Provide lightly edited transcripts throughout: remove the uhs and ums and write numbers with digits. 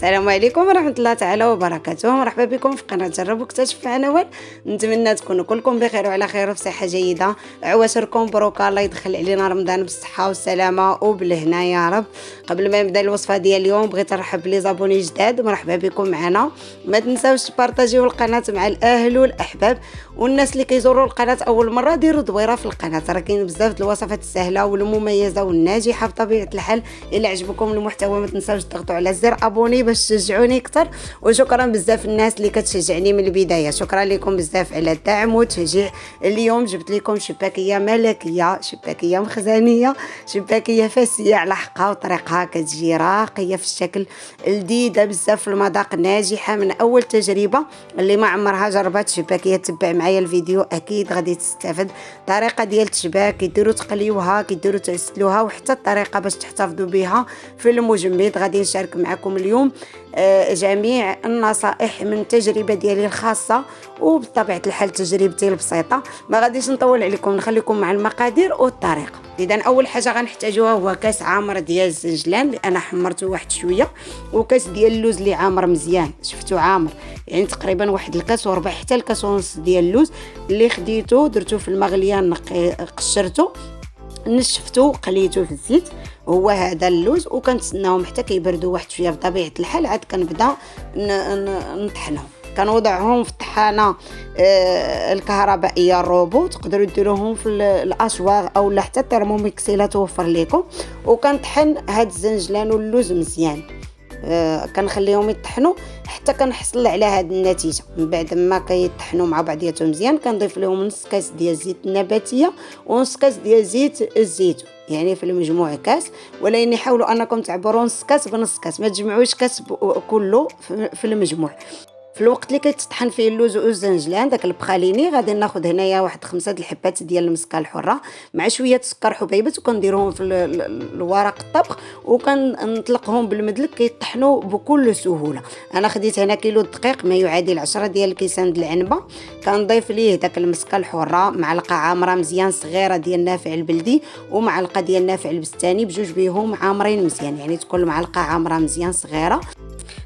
السلام عليكم ورحمة الله تعالى وبركاته. مرحبا بكم في قناة جرب واكتشف مع نوال. نتمنى تكونوا كلكم بخير وعلى خير وفي صحة جيدة. عواشركم بروكا، الله يدخل علينا رمضان بالصحة والسلامة وبالهنا يا رب. قبل ما نبدا الوصفة ديال اليوم بغيت نرحب بلي زابوني جداد، مرحبا بكم معنا. ما تنساوش تبارطاجيو القناة مع الاهل والاحباب، والناس اللي كيزوروا القناة اول مرة ديروا دويرة في القناة، راه كاين بزاف الوصفات السهلة والمميزة والناجحة بطبيعة الحال. الا عجبكم المحتوى ما تنساوش تضغطوا على زر ابوني باش تشجعوني اكثر، وشكرا بزاف الناس اللي كتشجعني من البدايه، شكرا لكم بزاف على الدعم والتشجيع. اليوم جبت لكم شباكيه ملكيه، شباكيه مخزنيه، شباكيه فاسيه على حقها وطريقها، كتجي راقيه في الشكل، لذيذه بزاف في المذاق، ناجحه من اول تجربه. اللي ما عمرها جربت شباكيه تبع معايا الفيديو اكيد غادي تستافد. طريقه ديال التشباك كيديروا تقليوها، كيديروا تغسلوها، وحتى الطريقه باش تحتفظوا بها في المجمد غادي نشارك معكم اليوم جميع النصائح من التجربه ديالي الخاصه، وبطبيعه الحال تجربتي البسيطه. ما غاديش نطول عليكم، نخليكم مع المقادير والطريقه. اذا اول حاجه غنحتاجوها هو كاس عامر ديال الزنجلان اللي انا حمرته واحد شويه، وكاس ديال اللوز اللي عامر مزيان، شفتو عامر يعني تقريبا واحد الكاس وربع حتى الكاس ونص ديال اللوز اللي خديته درتو في المغليه، قشرته نشفتو قليته في الزيت. هو هذا اللوز، وكنتسناهم حتى كيبردوا واحد شويه بطبيعه الحال، عاد كنبدا نطحنهم. كنوضعهم في الطحانه الكهربائيه الروبو، تقدروا ديروهم في الاشواغ او لا حتى الترموميكس الا توفر لكم. وكنطحن هاد الزنجلان واللوز مزيان، كنخليهم يطحنوا حتى كنحصل على هاد النتيجه. من بعد ما كيطحنوا مع بعضياتهم مزيان كنضيف لهم نص كاس ديال الزيت النباتيه ونص كاس ديال زيت الزيتون، يعني في المجموع كاس، ولكن حاولوا انكم تعبروا نص كاس بنص كاس، ما تجمعوش كاس كله في المجموع. في الوقت اللي كيتطحن فيه اللوز والزنجلان داك البخاليني غادي ناخذ هنايا واحد 5 الحبات ديال المسكه الحره مع شويه سكر حبيبات، وكنديروهم في الورق الطبخ وكنطلقهم بالمدلك كيطحنوا بكل سهوله. انا خديت هنا كيلو الدقيق ما يعادل 10 ديال الكيسان د العنبه، كنضيف ليه داك المسكه الحره، معلقه عامره مزيان صغيره ديال نافع البلدي، ومعلقه ديال نافع البستاني، بجوج بيهم عامرين مزيان، يعني تكون معلقه عامره مزيان صغيره.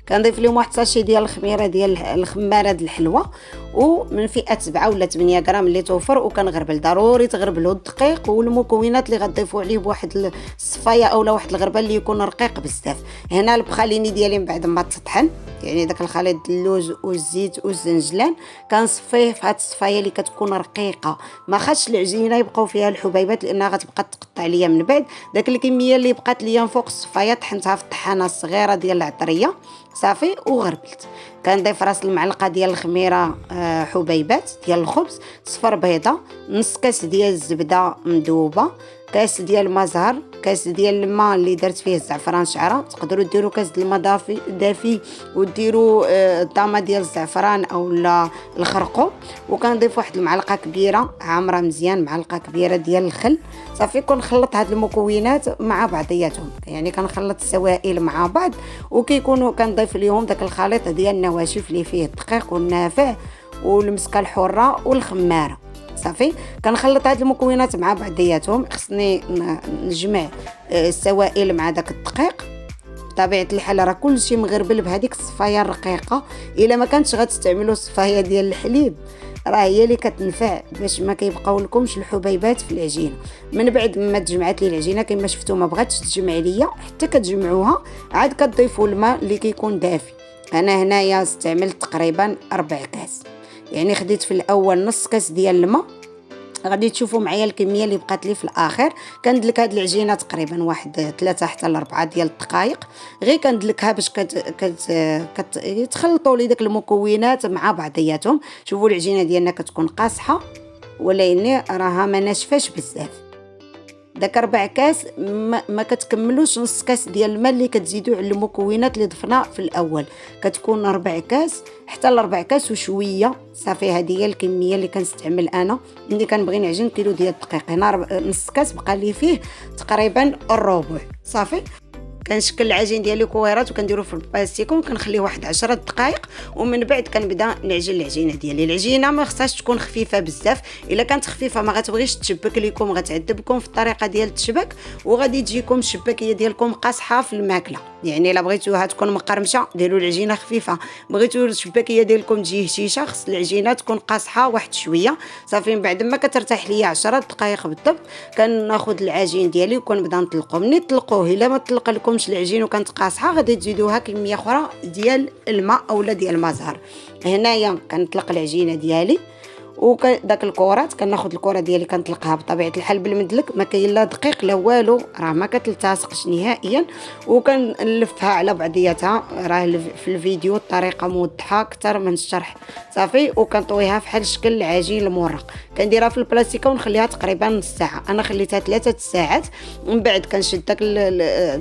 كنضيف لهم واحد ساشي ديال الخميره ديال الخماره د الحلوه، ومن فئه 7 ولا 8 غرام اللي توفر، وكنغربل. ضروري تغربلوا الدقيق والمكونات اللي غتضيفوا عليه بواحد الصفايه اولا واحد الغربه اللي يكون رقيق بزاف. هنا البخاليني ديالي من بعد ما تطحن، يعني داك الخليط اللوز والزيت والزنجلان كنصفيه في هاد الصفايه اللي كتكون رقيقه، ما خاصش العجينه يبقاو فيها الحبيبات لانها غتبقى تقطع ليا من بعد. داك الكميه اللي بقات ليا فوق الصفايه طحنتها في الطحانه الصغيره ديال العطريه صافي وغربلت. كنضيف راس المعلقه ديال الخميره حبيبات ديال الخبز، صفر بيضه، نص كاس ديال الزبده مذوبه، كاس ديال المزهر، كاس ديال الماء اللي درت فيه الزعفران شعره. تقدروا ديروا كاس ديال الماء دافي وديروا الطامه ديال الزعفران او لا الخرقوم. وكنضيف واحد المعلقه كبيره عامره مزيان، معلقه كبيره ديال الخل. صافي كنخلط هاد المكونات مع بعضياتهم، يعني كنخلط السوائل مع بعض، وكيكونوا كنضيف ليهم داك الخليط ديال النواشف اللي فيه الدقيق والنافع والمسكه الحره والخماره. صافي كنخلط هاد المكونات مع بعضياتهم. خصني نجمع السوائل مع داك الدقيق، بطبيعه الحال راه كلشي مغربل بهذيك الصفايه الرقيقه. الا ما كانتش غتستعملوا الصفايه ديال الحليب راه هي اللي كتنفع باش ما كيبقاو لكمش الحبيبات في العجينه. من بعد ما تجمعات لي العجينه كما شفتوا ما بغاتش تجمع ليا حتى كتجمعوها، عاد كتضيفوا الماء اللي كيكون دافي. انا هنايا استعملت تقريبا 4 كاس، يعني خديت في الاول نص كاس ديال الماء. غادي تشوفوا معايا الكميه اللي بقات لي في الاخر. كندلك هاد العجينه تقريبا واحد 3 حتى ل 4 ديال الدقائق، غير كندلكها باش يتخلطوا لي داك المكونات مع بعضياتهم. شوفوا العجينه ديالنا كتكون قاصحه ولكن راها ما ناشفاش بزاف. داك 4 كاس ما كتكملوش نص كاس ديال الماء اللي كتزيدوا على المكونات اللي ضفنا في الاول، كتكون 4 كاس حتى ل 4 كاس وشويه. صافي هذه هي الكميه اللي كنستعمل انا ملي كنبغي نعجن كيلو ديال الدقيق. هنا نص كاس بقى لي فيه تقريبا الربع. صافي كنشكل العجين ديالي كويرات وكنديرو في البلاستيك وكنخليه واحد 10 دقائق، ومن بعد كنبدا نعجن العجينه ديالي. العجينه ما خصهاش تكون خفيفه بزاف، الا كانت خفيفه ما غتبغيش تشبك لكم، غتعذبكم في الطريقه ديال التشبك وغادي تجيكم الشباكيه ديالكم قاصحه في الماكله. يعني الا بغيتوها تكون مقرمشه ديروا العجينه خفيفه، بغيتو الشباكيه ديالكم تجي هشيشه خص العجينه تكون قاصحه واحد شويه. صافي من بعد ما كترتاح ليا 10 دقائق بالضبط كناخذ العجين ديالي وكنبدا نطلقو. ملي طلقوه الا ما طلق لكمش العجين وكانت قاصحه غادي تزيدوها كميه اخرى ديال الماء اولا ديال المزهر. هنايا كنطلق العجينه ديالي وداك الكرات كناخذ الكره ديالي كنطلقها بطبيعه الحال بالمدلك، ما كاين لا دقيق لا والو، راه ما كتلتصقش نهائيا، وكنلفها على بعضياتها. راه في الفيديو الطريقه موضحه اكثر من الشرح. صافي وكنطويها بحال شكل العجين المورق، كنديرها في البلاستيكه ونخليها تقريبا نص ساعه. انا خليتها 3 ساعات. من بعد كنشد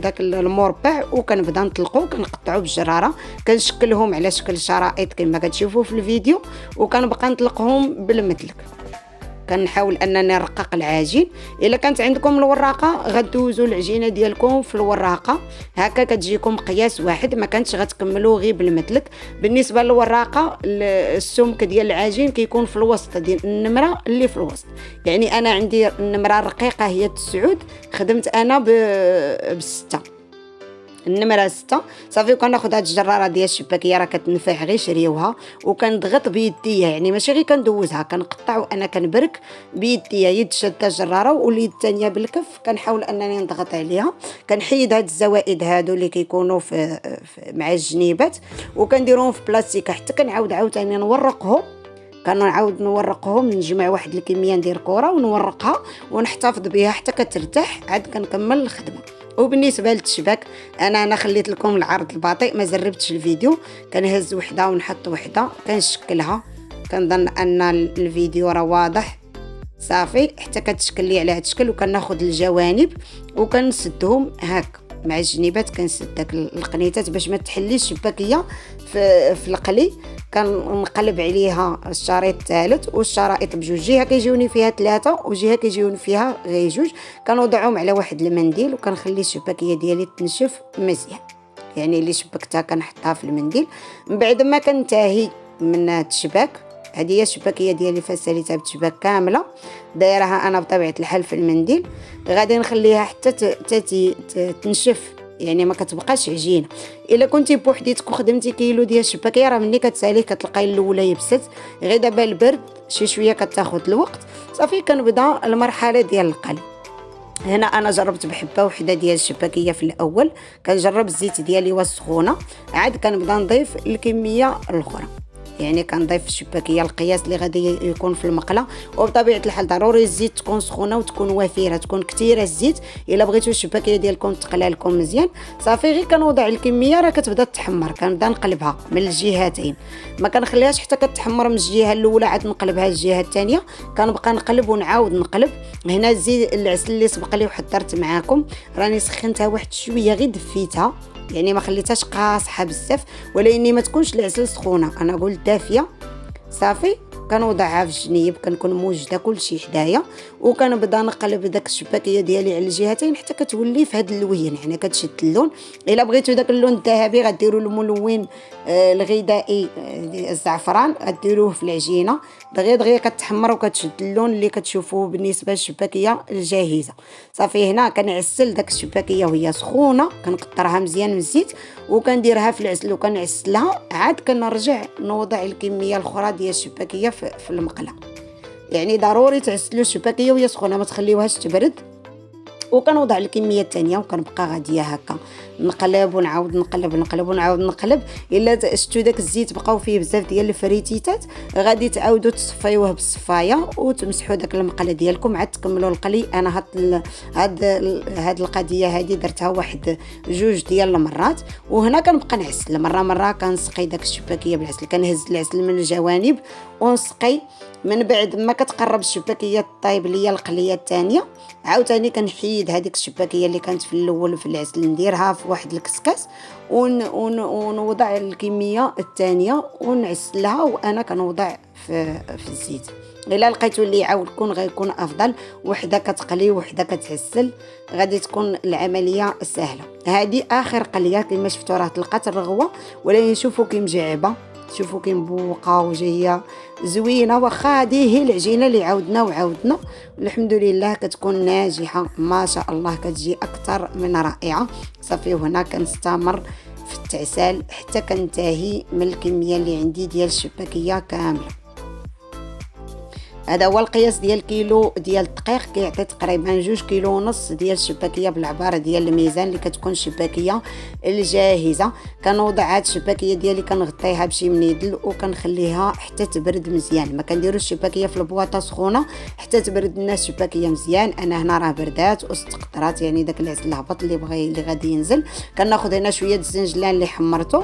داك المربع وكنبدا نطلقو، كنقطعو بالجراره، كنشكلهم على شكل شرائط كما كتشوفوا في الفيديو، وكنبقى نطلقهم بالمدلك. كنحاول انني نرقق العجين. الا كانت عندكم الوراقه غدوزوا العجينه ديالكم في الوراقه هكا كتجيكم قياس واحد، ما كانتش غتكملوا غير بالمدلك. بالنسبه للوراقه السمك ديال العجين كيكون في الوسط ديال النمره اللي في الوسط. يعني انا عندي النمره الرقيقه هي 9، خدمت انا ب6 النمره 6. صافي كناخذ هاد الجراره ديال الشباكيه راه كتنفع غير شريوها، وكنضغط بيديا يعني ماشي غير كندوزها، كنقطع وانا كنبرك بيديا، يد شاده الجراره واليد الثانيه بالكف كنحاول انني نضغط عليها. كنحيد هاد الزوائد هادو اللي كيكونوا مع الجنيبات وكنديرهم في بلاستيكه حتى كنعاود عاوتاني نورقهم. كنعاود نورقهم، نجمع واحد الكميه ندير كره ونورقها ونحتفظ بها حتى كترتاح، عاد كنكمل الخدمه. وبالنسبه للشباك انا خليت لكم العرض البطيء، ما جربتش الفيديو. كنهز وحده ونحط وحده كنشكلها، كنظن ان الفيديو راه واضح. صافي حتى كتشكل لي على هذا الشكل، وكناخذ الجوانب وكنسدهم هكا مع الجنيبات، كنسد داك القنيتات باش ما تحليش الشباكيه في القلي. كنقلب عليها الشريط الثالث، والشرائط بجوج، جهه كيجيوني فيها 3 وجهه كيجيوني فيها غير 2. كنوضعهم على واحد المنديل وكنخلي الشباكيه ديالي تنشف مزيان. يعني اللي شبكتها كنحطها في المنديل. من بعد ما كنتهي من الشباك، هذه هي الشباكيه ديالي فساليتها بالشباك كامله، دايرها انا بطبيعه الحال في المنديل. غادي نخليها حتى تنشف، يعني ما كتبقاش عجينه. الا كنتي بوحديتك وخدمتي كيلو ديال الشباكيه راه ملي كتساليه كتلقاي الاولى يبست، غير دابا البرد شي شويه كتاخذ الوقت. صافي كنبدا المرحله ديال القلي. هنا انا جربت بحبه وحده ديال الشباكيه في الاول، كنجرب الزيت ديالي والسخونه، عاد كنبدا نضيف الكميه الاخرى. يعني كنضيف الشباكيه القياس اللي غادي يكون في المقله. وبطبيعه الحال ضروري الزيت تكون سخونه وتكون وفيره، تكون كثيره الزيت الا بغيتوا الشباكيه ديالكم تقلى لكم مزيان. صافي غير كنوضع الكميه راه كتبدا تحمر، كنبدا نقلبها من الجهتين، ما كنخليهاش حتى كتحمر من الجهه الاولى عاد نقلبها الجهه الثانيه. كنبقى نقلب ونعاود نقلب. هنا الزيت العسل اللي سبق لي وحضرت معاكم راني سخنتها واحد شويه غير دفيتها، يعني ما خليتهاش قاصحه بزاف، ولاني ما تكونش العسل سخونه، انا قلت دافيه. صافي كنوضعها في الجنيب، كنكون موجده كلشي حدايا، وكنبدا نقلب داك الشباكيه ديالي على الجهتين حتى كتولي في هذا اللون، يعني كتشد اللون. الا بغيتو داك اللون الذهبي غديروا الملون الغذائي الزعفران، غديروه في العجينه دغيا كتحمر وكتشد اللون اللي كتشوفوه بالنسبه للشباكيه الجاهزه. صافي هنا كنعسل داك الشباكيه وهي سخونه، كنقطرها مزيان من الزيت وكنديرها في العسل وكنعسلها، عاد كنرجع نوضع الكميه الاخرى ديال الشباكيه في المقله. يعني ضروري تعسلوا الشباكيه وهي سخونه، ما تخليوهاش تبرد. وكنوضع الكميه الثانيه وكنبقى غاديه هكا نقلب ونعاود نقلب ونعاود نقلب. الا شفتوا داك الزيت بقاو فيه بزاف ديال الفريتيتات غادي تعاودوا تصفيوه بالصفايه وتمسحوا داك المقله ديالكم عاد تكملوا القلي. انا هاد القضيه هذه درتها واحد 2 ديال المرات. وهنا كنبقى نعسل مره كنسقي داك الشباكيه بالعسل، كنهز العسل من الجوانب ونسقي. من بعد ما كتقرب الشباكيه طيب ليا القليه الثانيه، عاوتاني كنحيد هذيك الشباكيه اللي كانت في الاول في العسل نديرها في واحد الكسكاس ونوضع الكميه الثانيه ونعسلها، وانا كنوضع في الزيت. الا لقيتو اللي يعاونكم غيكون افضل، وحده كتقلي وحده كتعسل، غادي تكون العمليه سهله. هذه اخر قليه كما شفتوا راه طلقات الرغوه، ولكن شوفوا كي مجعبه شوفوا كي مبوقه وجايه زوينه. واخا هذه هي العجينه اللي عاودنا الحمد لله كتكون ناجحه ما شاء الله، كتجي اكثر من رائعه. صافي وهنا كنستمر في التعسال حتى كنتهي من الكميه اللي عندي ديال الشباكيه كامله. هذا هو القياس ديال كيلو ديال الدقيق، كيعطي تقريبا 2.5 كيلو ديال الشباكيه بالعباره ديال الميزان اللي كتكون الشباكيه الجاهزه. كنوضع هاد الشباكيه ديالي كنغطيها بشي منيدل وكنخليها حتى تبرد مزيان. ما كنديروش الشباكيه في البواطه سخونه حتى تبرد لنا الشباكيه مزيان. انا هنا راه بردات واستقطرات، يعني داك العسل الهبط اللي غادي ينزل. كناخذ هنا شويه الزنجلان اللي حمرته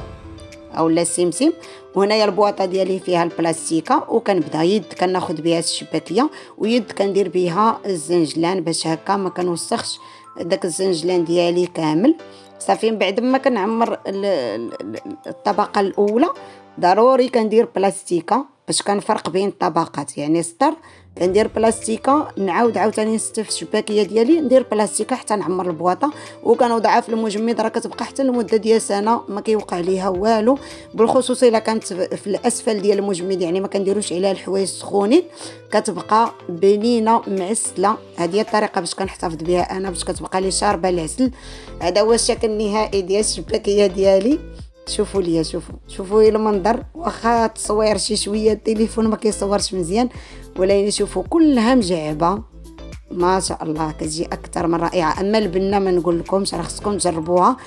اولا السمسم، وهنايا البواطه ديالي فيها البلاستيكه، وكنبدا يد كناخذ بها الشباكيه ويد كندير بها الزنجلان باش هكا ما كنوسخش داك الزنجلان ديالي كامل. صافي من بعد ما كنعمر الطبقه الاولى ضروري كندير بلاستيكه باش كنفرق بين الطبقات، يعني سطر كندير بلاستيكه، نعاود عاوتاني نستف الشباكيه ديالي ندير بلاستيكه حتى نعمر البواطه، وكنوضعها في المجمد. راه كتبقى حتى لمده ديال سنه ما كيوقع ليها والو، بالخصوص الا كانت في الاسفل ديال المجمد، يعني ما كنديروش عليها الحوايج سخونين، كتبقى بنينه معسله. هذه الطريقه باش كنحتفظ بها انا باش كتبقى لي شاربه العسل. هذا هو الشكل النهائي ديال الشباكيه ديالي. شوفوا ليا، شوفوا المنظر. واخا تصوير شي شويه التليفون ما كيصورش مزيان، ولكن شوفوا كلها مجعبه ما شاء الله، كتجي اكثر من رائعه. اما البنه ما نقول لكمش، راه خصكم تجربوها.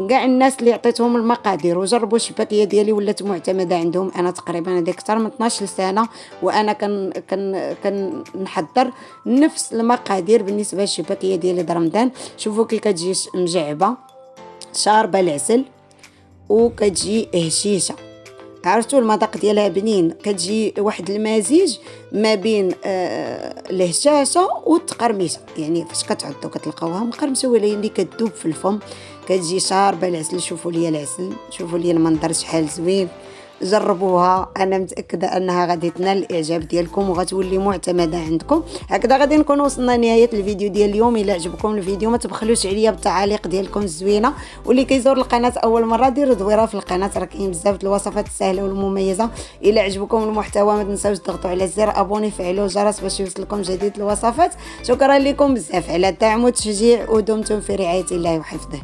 كاع الناس اللي عطيتهم المقادير وجربوا الشباكيه ديالي ولات معتمده عندهم. انا تقريبا هذيك اكثر من 12 سنه وانا كنحضر نفس المقادير بالنسبه للشباكيه ديالي د رمضان. شوفوا كي كتجي مجعبه شاربه العسل وكتجي هشيشه. عرفتوا المذاق ديالها بنين، كتجي واحد المزيج ما بين الهشاشه والتقرميشه، يعني فاش كتعضوا كتلقاوها مقرمشه ولكن كتذوب في الفم، كتجي شاربه العسل. شوفوا لي العسل، شوفوا لي المنظر شحال زوين. جربوها، انا متاكده انها غادي تنال الاعجاب ديالكم وغتولي معتمده عندكم. هكذا غادي نكون وصلنا لنهايه الفيديو ديال اليوم. الا عجبكم الفيديو ما تبخلوش عليا بالتعاليق ديالكم الزوينه، واللي كيزور القناه اول مره ديروا دويره في القناه، راه كاين بزاف د الوصفات السهله والمميزه. الا عجبكم المحتوى ما تنساوش تضغطوا على زر ابوني، فعلوا الجرس باش يوصلكم جديد الوصفات. شكرا لكم بزاف على الدعم والتشجيع، ودمتم في رعايه الله وحفظه.